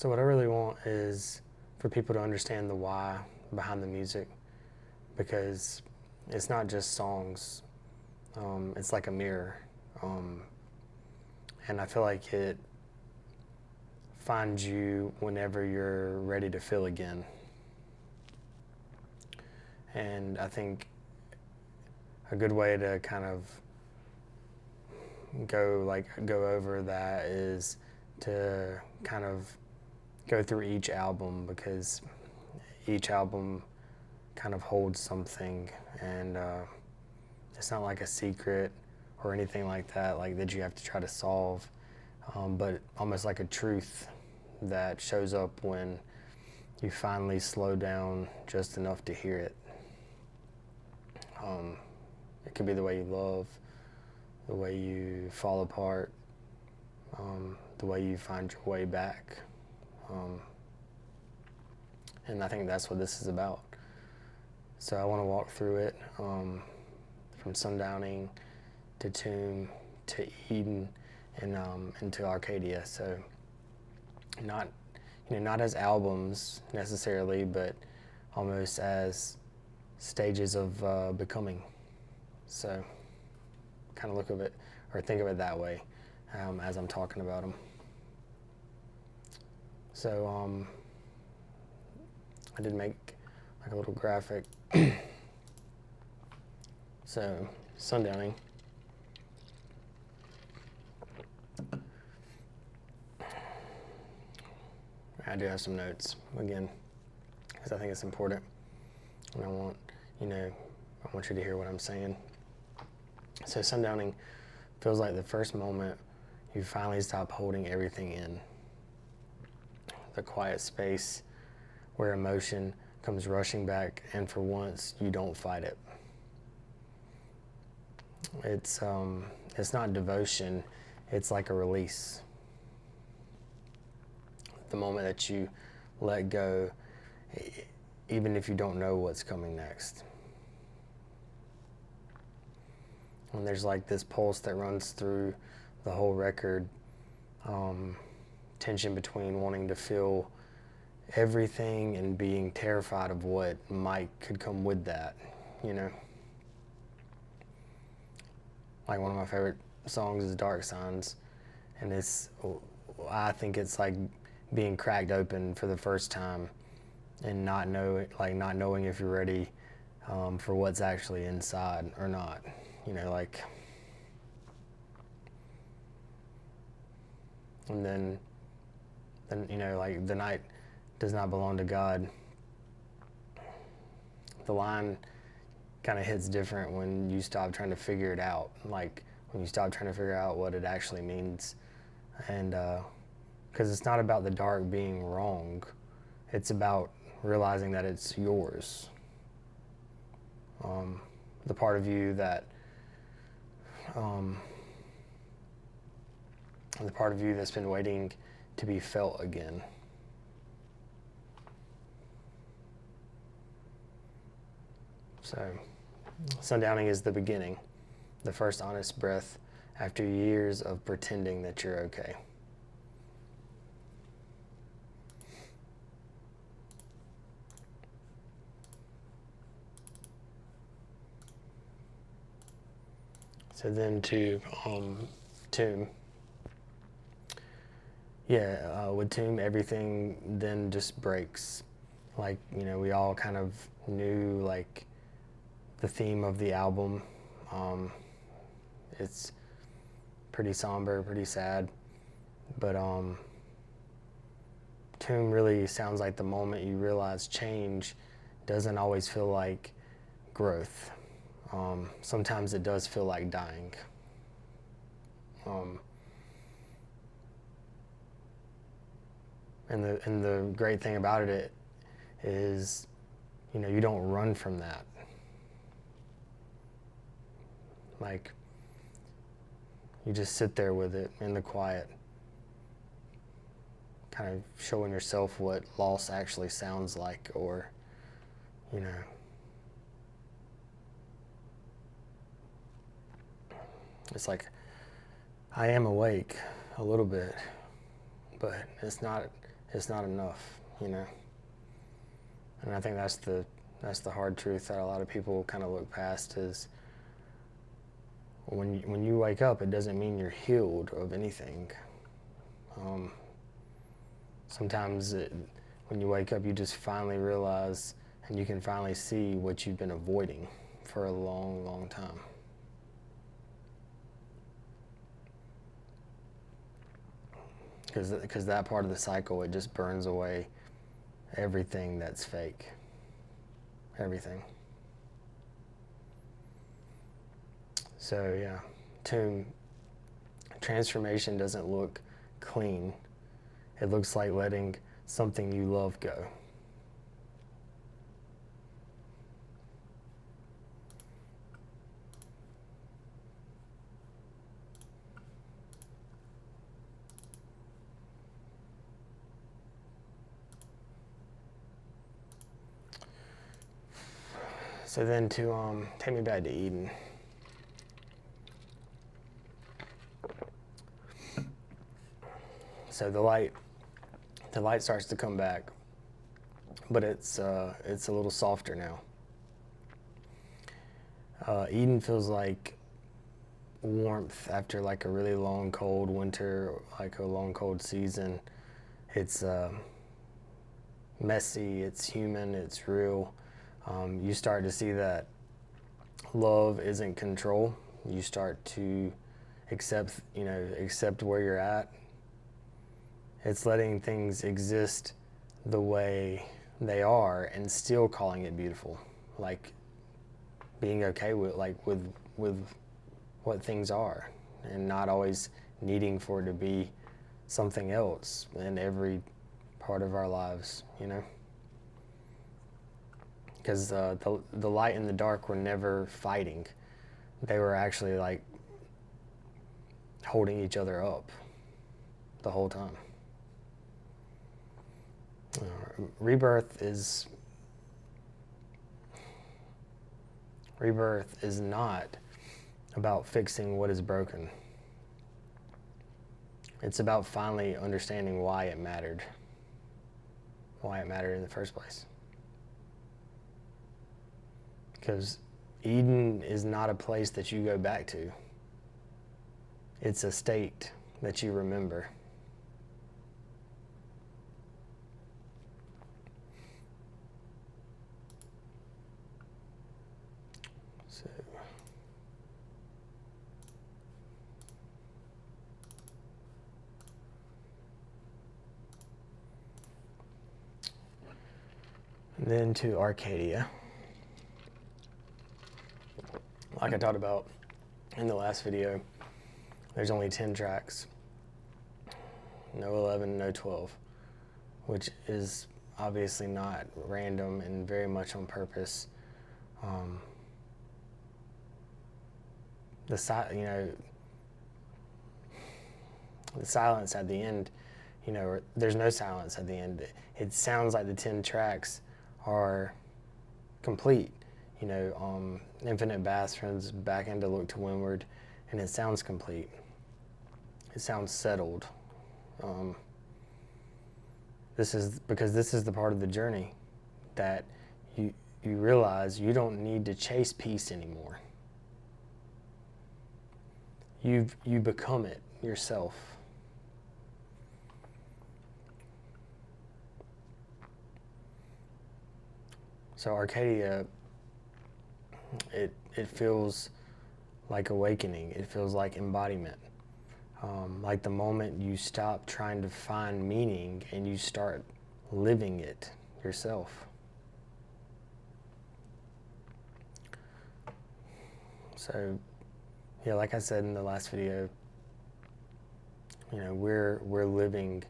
So what I really want is for people to understand the why behind the music, because it's not just songs. It's like a mirror. And I feel like it finds you whenever you're ready to feel again. And I think a good way to kind of go over that is to kind of go through each album, because each album kind of holds something, and it's not like a secret or anything like that you have to try to solve, but almost like a truth that shows up when you finally slow down just enough to hear it. It could be the way you love, the way you fall apart, the way you find your way back. And I think that's what this is about. So I want to walk through it, from Sundowning to Tomb to Eden and into Arcadia. So not as albums necessarily, but almost as stages of becoming. So kind of look of it or think of it that way as I'm talking about them. So I did make like a little graphic. So Sundowning. I do have some notes again because I think it's important, and I want you to hear what I'm saying. So Sundowning feels like the first moment you finally stop holding everything in. The quiet space where emotion comes rushing back, and for once you don't fight it. It's not devotion, it's like a release. The moment that you let go, even if you don't know what's coming next. And there's like this pulse that runs through the whole record, tension between wanting to feel everything and being terrified of what could come with that, Like one of my favorite songs is Dark Signs, and I think it's like being cracked open for the first time and not knowing if you're ready for what's actually inside or not, and then the night does not belong to God. The line kind of hits different when you stop trying to figure it out, like when you stop trying to figure out what it actually means. And because it's not about the dark being wrong, it's about realizing that it's yours. The part of you that the part of you that's been waiting to be felt again. So Sundowning is the beginning, the first honest breath after years of pretending that you're okay. So then to Tomb. With Tomb, everything then just breaks. Like, we all kind of knew like the theme of the album. It's pretty somber, pretty sad, but Tomb really sounds like the moment you realize change doesn't always feel like growth. Sometimes it does feel like dying. And the great thing about it is, you don't run from that. Like, you just sit there with it in the quiet, kind of showing yourself what loss actually sounds like, or, it's like, I am awake a little bit, but it's not it's not enough, you know. And I think that's the hard truth that a lot of people kind of look past is when you wake up, it doesn't mean you're healed of anything. Sometimes when you wake up, you just finally realize and you can finally see what you've been avoiding for a long, long time. Because that part of the cycle, it just burns away everything that's fake. Everything. So yeah, transformation doesn't look clean. It looks like letting something you love go. So then to take me back to Eden. So the light starts to come back, but it's a little softer now. Eden feels like warmth after like a really long cold winter, like a long cold season. It's messy, it's human, it's real. You start to see that love isn't control. You start to accept where you're at. It's letting things exist the way they are and still calling it beautiful. Like being okay with what things are and not always needing for it to be something else in every part of our lives, you know? Because the light and the dark were never fighting. They were actually like holding each other up the whole time. Rebirth is not about fixing what is broken. It's about finally understanding why it mattered in the first place. Because Eden is not a place that you go back to. It's a state that you remember. So, and then to Arcadia. Like I talked about in the last video, there's only 10 tracks, no 11, no 12, which is obviously not random and very much on purpose. The silence at the end, there's no silence at the end. It sounds like the 10 tracks are complete. Infinite bathrooms back into Look to Windward, and it sounds complete. It sounds settled. This is the part of the journey that you realize you don't need to chase peace anymore. You become it yourself. So Arcadia, it feels like awakening. It feels like embodiment. Like the moment you stop trying to find meaning and you start living it yourself. So, yeah, like I said in the last video, we're living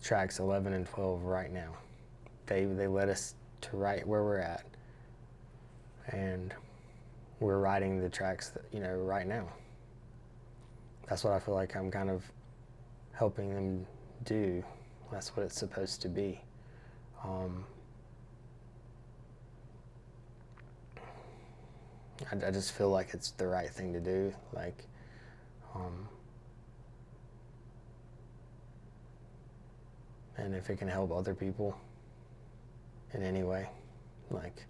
tracks 11 and 12 right now. They led us to right where we're at. And we're writing the tracks that, right now. That's what I feel like I'm kind of helping them do. That's what it's supposed to be. I just feel like it's the right thing to do. and if it can help other people in any way, like,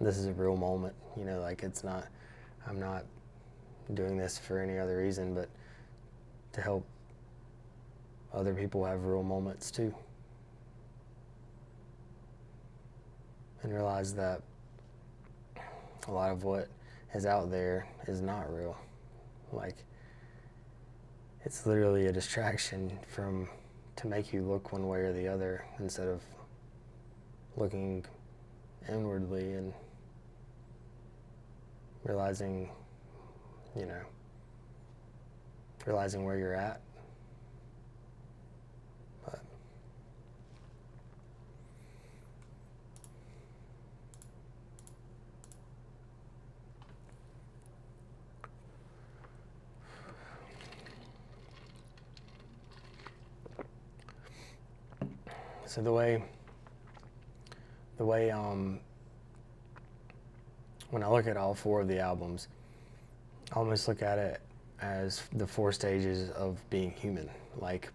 this is a real moment, you know, like, I'm not doing this for any other reason but to help other people have real moments too, and realize that a lot of what is out there is not real. Like, it's literally a distraction to make you look one way or the other instead of looking inwardly and realizing where you're at. But so the way when I look at all 4 of the albums, I almost look at it as the 4 stages of being human. Like,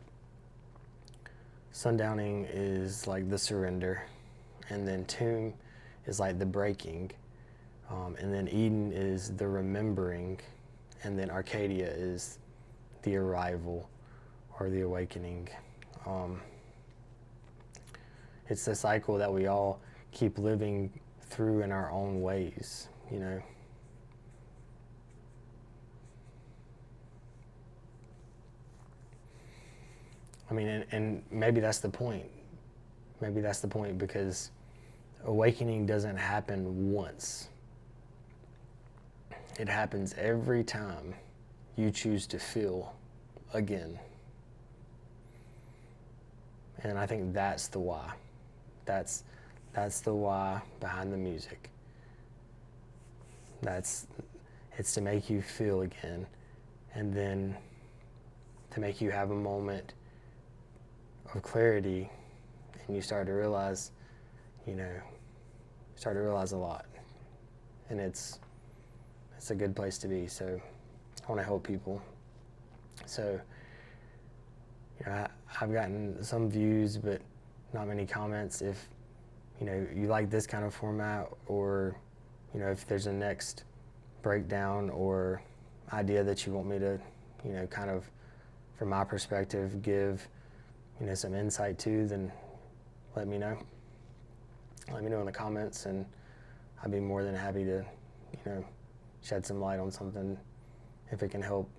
Sundowning is like the surrender, and then Tomb is like the breaking, and then Eden is the remembering, and then Arcadia is the arrival or the awakening. It's the cycle that we all keep living through in our own ways, you know. I mean, and maybe that's the point. Maybe that's the point, because awakening doesn't happen once. It happens every time you choose to feel again. And I think that's the why. That's the why behind the music. It's to make you feel again, and then to make you have a moment of clarity, and you start to realize a lot, and it's a good place to be. So I want to help people. So, you know, I've gotten some views but not many comments. If you like this kind of format, or if there's a next breakdown or idea that you want me to kind of, from my perspective, give some insight to, then let me know. Let me know in the comments, and I'd be more than happy to shed some light on something if it can help